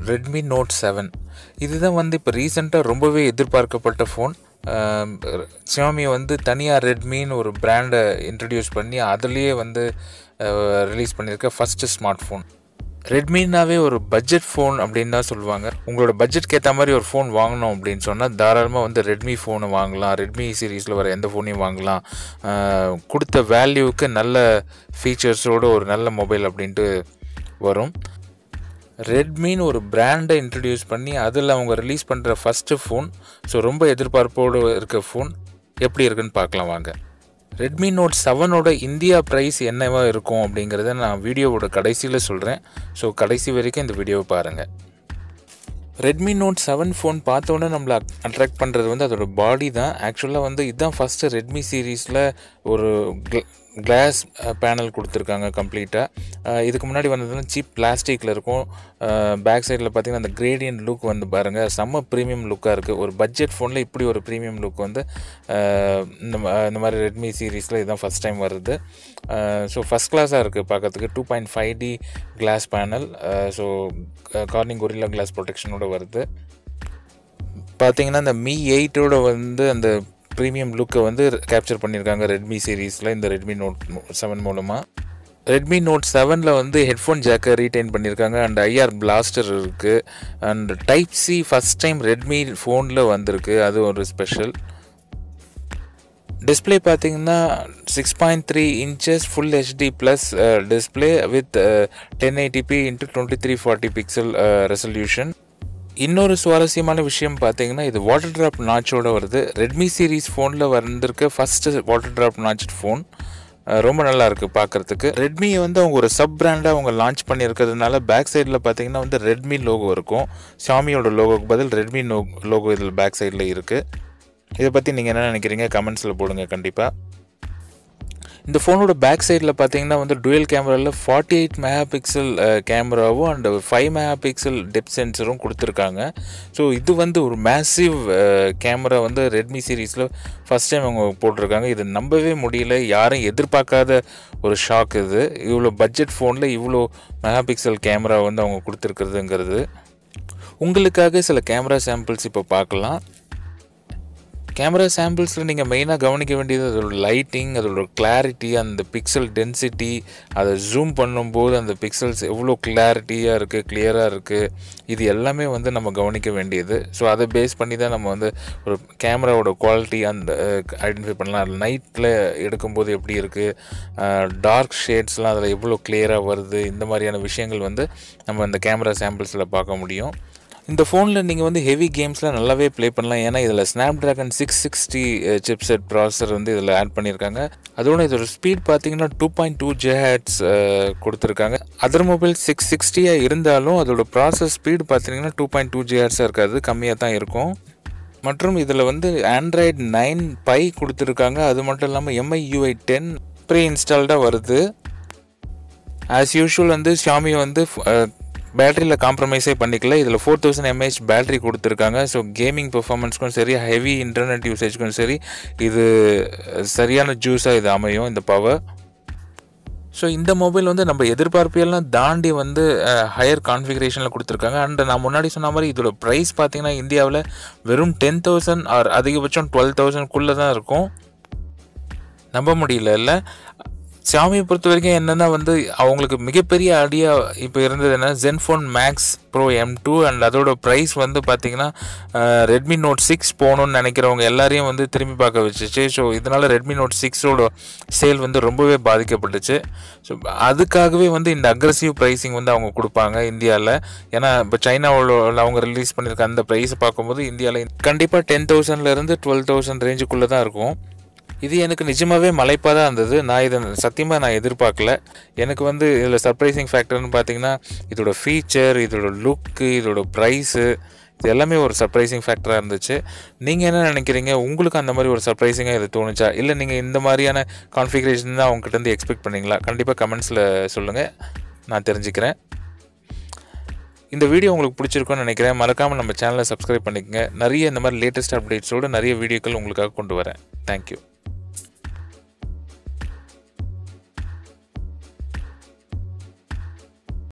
Redmi Note 7 இதுதான் வந்து இப்போ ரீசெண்டாக ரொம்பவே எதிர்பார்க்கப்பட்ட ஃபோன். Xiaomi வந்து தனியாக ரெட்மின்னு ஒரு பிராண்டை இன்ட்ரடியூஸ் பண்ணி அதுலேயே வந்து ரிலீஸ் பண்ணியிருக்க ஃபஸ்ட்டு ஸ்மார்ட் ஃபோன். ரெட்மின்னாவே ஒரு பட்ஜெட் ஃபோன் அப்படின்னு தான் சொல்லுவாங்க. உங்களோட பட்ஜெட்க்கு ஏற்ற மாதிரி ஒரு ஃபோன் வாங்கணும் அப்படின்னு சொன்னால் தாராளமாக வந்து ரெட்மி ஃபோனை வாங்கலாம். ரெட்மி சீரீஸில் வர எந்த ஃபோனையும் வாங்கலாம். கொடுத்த வேல்யூவுக்கு நல்ல ஃபீச்சர்ஸோடு ஒரு நல்ல மொபைல் அப்படின்ட்டு வரும். ரெட்மின்னு ஒரு பிராண்டை இன்ட்ரடியூஸ் பண்ணி அதில் அவங்க ரிலீஸ் பண்ணுற ஃபஸ்ட்டு ஃபோன். ஸோ ரொம்ப எதிர்பார்ப்போடு இருக்க ஃபோன் எப்படி இருக்குன்னு பார்க்கலாம் வாங்க. ரெட்மி நோட் 7ஓட இந்தியா ப்ரைஸ் என்னவா இருக்கும் அப்படிங்கிறத நான் வீடியோவோட கடைசியில் சொல்கிறேன். ஸோ கடைசி வரைக்கும் இந்த வீடியோவை பாருங்கள். ரெட்மி நோட் 7 ஃபோன் பார்த்தோன்னே நம்மளை அட்ராக்ட் பண்ணுறது வந்து அதோட பாடி தான். ஆக்சுவலாக வந்து இதுதான் ஃபஸ்ட்டு ரெட்மி சீரீஸில் ஒரு கிளாஸ் பேனல் கொடுத்துருக்காங்க கம்ப்ளீட்டாக. இதுக்கு முன்னாடி வந்ததுன்னா சீப் பிளாஸ்டிக்கில் இருக்கும். பேக் சைடில் பார்த்திங்கன்னா அந்த கிரேடியன்ட் லுக் வந்து பாருங்கள், செம்ம ப்ரீமியம் லுக்காக இருக்குது. ஒரு பட்ஜெட் ஃபோனில் இப்படி ஒரு ப்ரீமியம் லுக் வந்து இந்த மாதிரி ரெட்மி சீரீஸில் இதுதான் ஃபஸ்ட் டைம் வருது. ஸோ ஃபஸ்ட் கிளாஸாக இருக்குது பார்க்கறதுக்கு. 2.5D glass panel. So Corning Gorilla glass ப்ரொடெக்ஷனோட வருது. பார்த்திங்கன்னா இந்த Mi 8ஓட வந்து அந்த ப்ரீமியம் லுக்கை வந்து கேப்சர் பண்ணியிருக்காங்க ரெட்மி சீரீஸில் இந்த ரெட்மி நோட் 7 மூலமாக. ரெட்மி நோட் 7ல் வந்து ஹெட்ஃபோன் ஜாக்கை ரீடைன் பண்ணியிருக்காங்க அண்ட் IR பிளாஸ்டர் இருக்குது. And type C first time Redmi ஃபோனில் வந்திருக்கு, அது ஒரு ஸ்பெஷல். டிஸ்பிளே பார்த்தீங்கன்னா 6.3 inches full HD plus display with 1080p × 2340 pixel resolution. இன்னொரு சுவாரஸ்யமான விஷயம் பார்த்தீங்கன்னா இது வாட்டர் ட்ராப் நாச்சோடு வருது. ரெட்மி சீரீஸ் ஃபோனில் வந்திருக்க first water drop notch phone. ரொம்ப நல்லா இருக்குது பார்க்குறதுக்கு. ரெட்மியை வந்து அவங்க ஒரு சப் பிராண்டாக அவங்க லான்ச் பண்ணியிருக்கிறதுனால பேக் சைடில் பார்த்தீங்கன்னா வந்து ரெட்மி லோகோ இருக்கும். ஷாமியோட லோகோக்கு பதில் ரெட்மி லோகோ இதில் பேக் சைடில் இருக்குது. இதை பற்றி நீங்கள் என்ன நினைக்கிறீங்க கமெண்ட்ஸில் போடுங்க கண்டிப்பாக. இந்த ஃபோனோட பேக் சைடில் பார்த்தீங்கன்னா வந்து டுவெல் கேமராவில் 48 மெகாபிக்சல் கேமராவும் அண்ட் 5 மெகாபிக்சல் டெப்த் சென்சரும் கொடுத்துருக்காங்க. ஸோ இது வந்து ஒரு மேசிவ் கேமரா வந்து ரெட்மி சீரீஸில் ஃபஸ்ட் டைம் அவங்க போட்டிருக்காங்க. இது நம்பவே முடியல, யாரும் எதிர்பார்க்காத ஒரு ஷாக் இது. இவ்வளோ பட்ஜெட் ஃபோனில் இவ்வளோ மெகாபிக்சல் கேமரா வந்து அவங்க கொடுத்துருக்குறதுங்கிறது. உங்களுக்காக சில கேமரா சாம்பிள்ஸ் இப்போ பார்க்கலாம். கேமரா சாம்பிள்ஸில் நீங்கள் மெயினாக கவனிக்க வேண்டியது அதோட லைட்டிங், அதோட கிளாரிட்டி, அந்த பிக்சல் டென்சிட்டி. அதை ஜூம் பண்ணும்போது அந்த பிக்சல்ஸ் எவ்வளோ கிளாரிட்டியாக இருக்குது, கிளியராக இருக்குது, இது எல்லாமே வந்து நம்ம கவனிக்க வேண்டியது. ஸோ அதை பேஸ் பண்ணி தான் நம்ம வந்து ஒரு கேமராவோட குவாலிட்டி அந்த ஐடென்டிஃபை பண்ணலாம். நைட்டில் எடுக்கும்போது எப்படி இருக்குது, டார்க் ஷேட்ஸ்லாம் அதில் எவ்வளோ கிளியராக வருது, இந்த மாதிரியான விஷயங்கள் வந்து நம்ம அந்த கேமரா சாம்பிள்ஸில் பார்க்க முடியும். இந்த ஃபோனில் நீங்கள் வந்து ஹெவி கேம்ஸ்லாம் நல்லாவே ப்ளே பண்ணலாம். ஏன்னா இதில் Snapdragon 660 சிப்செட் ப்ராசஸர் வந்து இதில் ஆட் பண்ணியிருக்காங்க. அதோட இதோட ஸ்பீட் பார்த்தீங்கன்னா 2.2 GHz கொடுத்துருக்காங்க. அதர் மொபைல் 660 இருந்தாலும் அதோட ப்ராசஸ் ஸ்பீடு பார்த்தீங்கன்னா 2.2 GHz இருக்காது, கம்மியாக தான் இருக்கும். மற்றும் இதில் வந்து Android 9 Pie கொடுத்துருக்காங்க. அது மட்டும் இல்லாமல் MIUI 10 ப்ரீ இன்ஸ்டால்டாக வருது. ஆஸ் யூஷுவல் வந்து Xiaomi வந்து பேட்டரியில் காம்ப்ரமைஸே பண்ணிக்கல. இதில் 4000 mAh பேட்டரி கொடுத்துருக்காங்க. ஸோ கேமிங் பெர்ஃபார்மன்ஸ்க்கும் சரி, ஹெவி இன்டர்நெட் யூசேஜ்க்கும் சரி இது சரியான ஜூஸாக இது அமையும் இந்த பவர். ஸோ இந்த மொபைல் வந்து நம்ம எதிர்பார்ப்பையெல்லாம் தாண்டி வந்து ஹையர் கான்ஃபிகரேஷனில் கொடுத்துருக்காங்க. அண்ட் நான் முன்னாடி சொன்ன மாதிரி இதோட ப்ரைஸ் பார்த்தீங்கன்னா இந்தியாவில் வெறும் 10,000 ஆர் அதிகபட்சம் 12,000க்குள்ளே தான் இருக்கும். நம்ப முடியல இல்லை. Xiaomi பொறுத்த வரைக்கும் என்னென்னா வந்து அவங்களுக்கு மிகப்பெரிய ஐடியா இப்போ இருந்தது என்ன, Zenfone Max Pro M2 and அதோட ப்ரைஸ் வந்து பார்த்திங்கன்னா ரெட்மி நோட் 6 போகணுன்னு நினைக்கிறவங்க எல்லாரையும் வந்து திரும்பி பார்க்க வச்சுச்சு. ஸோ இதனால் ரெட்மி நோட் 6ஓட சேல் வந்து ரொம்பவே பாதிக்கப்பட்டுச்சு. ஸோ அதுக்காகவே வந்து இந்த அக்ரெசிவ் ப்ரைஸிங் வந்து அவங்க கொடுப்பாங்க இந்தியாவில். ஏன்னா இப்போ சைனாவில் அவங்க ரிலீஸ் பண்ணியிருக்க அந்த ப்ரைஸை பார்க்கும்போது இந்தியாவில் கண்டிப்பாக 10,000லேருந்து 12,000 ரேஞ்சுக்குள்ளே தான் இருக்கும். இது எனக்கு நிஜமாகவே மலைப்பாக தான் இருந்தது. நான் இதை சத்தியமாக நான் எதிர்பார்க்கல. எனக்கு வந்து இதில் சர்ப்ரைசிங் ஃபேக்டர்னு பார்த்தீங்கன்னா இதோட ஃபீச்சர், இதோட லுக்கு, இதோட ப்ரைஸு, இது எல்லாமே ஒரு சர்ப்ரைசிங் ஃபேக்டராக இருந்துச்சு. நீங்கள் என்ன நினைக்கிறீங்க? உங்களுக்கு அந்த மாதிரி ஒரு சர்ப்ரைசிங்காக இது தோணுச்சா, இல்லை நீங்கள் இந்த மாதிரியான கான்ஃபிகரேஷன் தான் அவங்ககிட்ட எக்ஸ்பெக்ட் பண்ணிங்களா? கண்டிப்பாக கமெண்ட்ஸில் சொல்லுங்கள், நான் தெரிஞ்சுக்கிறேன். இந்த வீடியோ உங்களுக்கு பிடிச்சிருக்குன்னு நினைக்கிறேன். மறக்காமல் நம்ம சேனலை சப்ஸ்கிரைப் பண்ணிக்கங்க. நிறைய இந்த மாதிரி லேட்டஸ்ட் அப்டேட்ஸோடு நிறைய வீடியோக்கள் உங்களுக்காக கொண்டு வரேன். தேங்க்யூ.